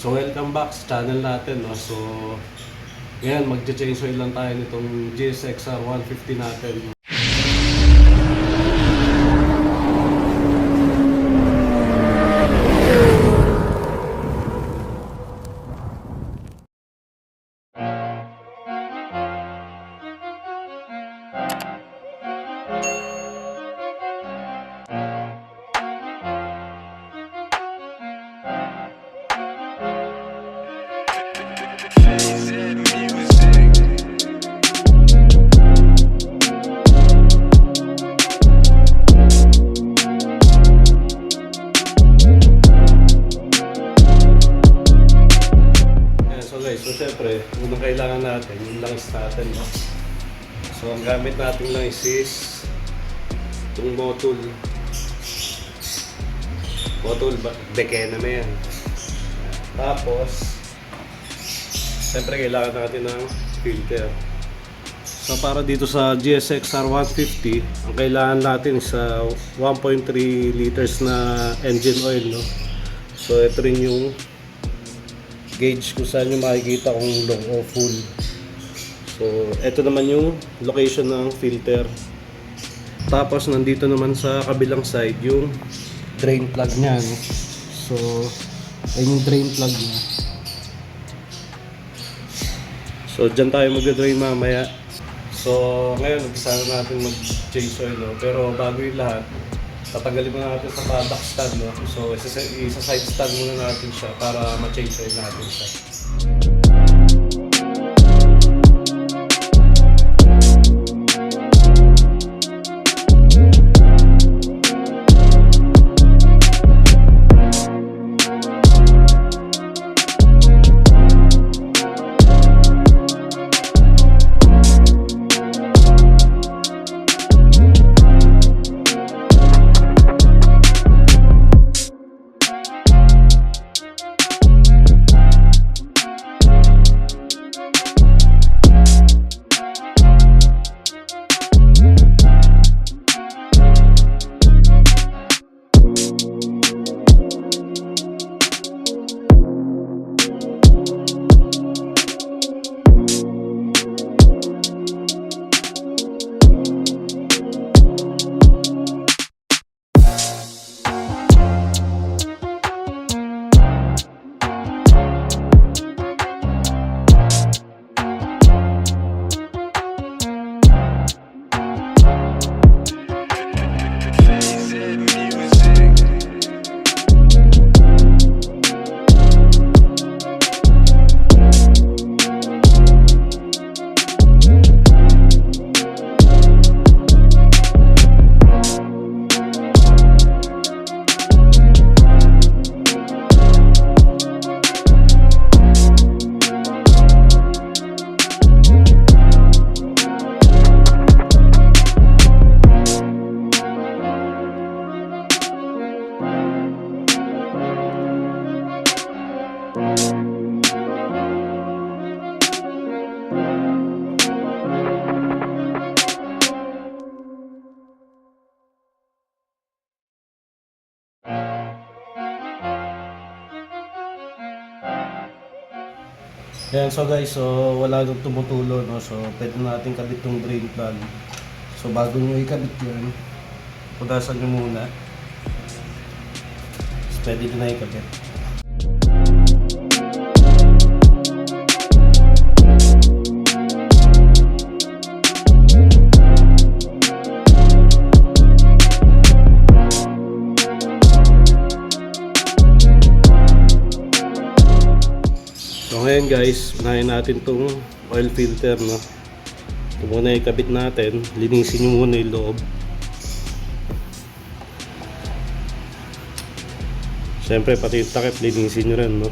So welcome back sa channel natin, no? So ngayon magche-change oil lang tayo nitong GSXR 150 natin. So syempre, unang kailangan natin, yung langis natin, no? So ang gamit natin langis is itong Motul Bekena na yan. Tapos syempre kailangan natin ng filter. So para dito sa GSXR 150, ang kailangan natin is 1.3 liters na engine oil, no? So ito rin yung gauge kung saan nyo makikita kung low o full. So ito naman yung location ng filter. Tapos nandito naman sa kabilang side yung drain plug nya, no? So ayun yung drain plug nya. So dyan tayo magda-drain mamaya. So ngayon umpisa na natin mag-change oil, no? Pero bago yung lahat, tatanggalin muna natin sa paddock stand, no? So isa-side stand muna natin siya para ma-change oil natin siya. Ayan, so guys, so wala nang tumutulo, no? So pwede natin kabit yung drain plug. So bago nyo ikabit yun, pudasan nyo muna. So pwede nyo na ikabit. So ngayon guys, unahin natin itong oil filter, no? Ito muna ikabit natin, linisin nyo muna yung loob. Siyempre pati yung takip, linisin nyo rin, no?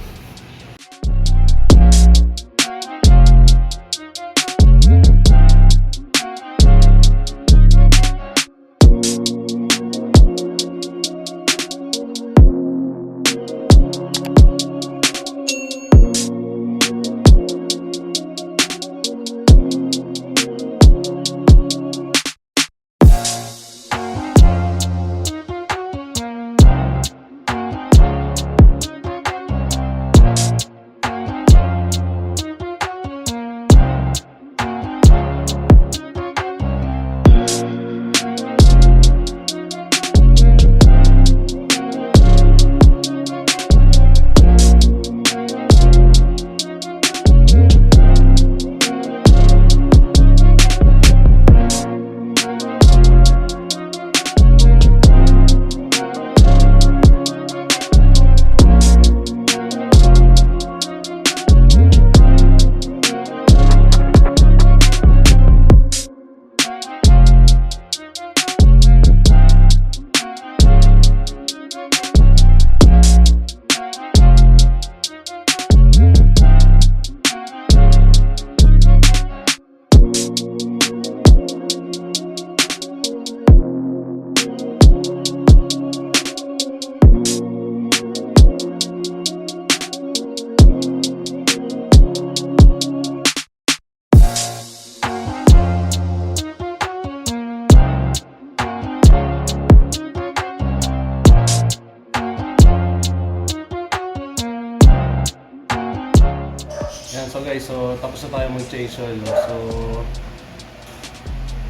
Yan, so guys, so tapos na tayo mag-change oil. No? So,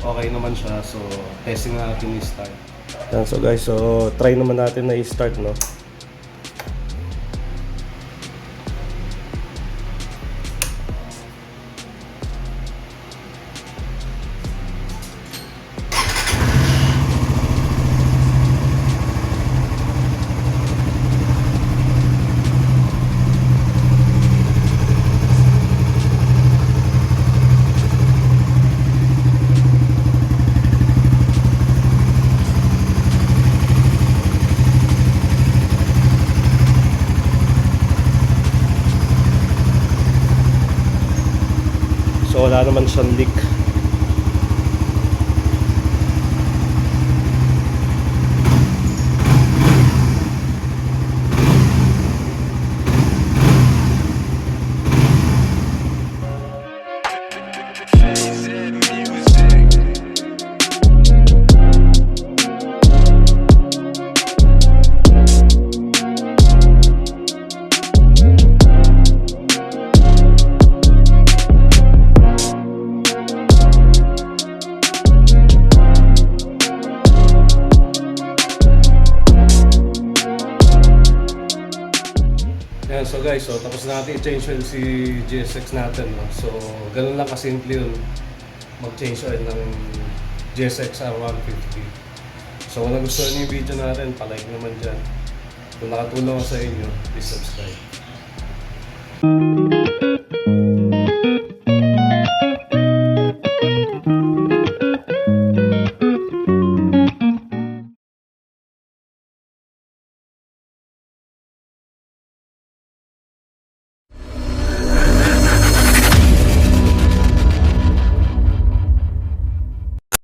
okay naman siya. So, testing na natin i-start. Yan, so guys, so try naman natin na i-start, no? So wala naman siyang leak. Ayan, so guys, so tapos na natin i-change oil si GSX natin, no? So, ganun lang kasimple yun, mag-change oil ng GSX R150. So, kung nagustuhan niyo yung video natin, palike naman dyan. Kung nakatulong sa inyo, please subscribe.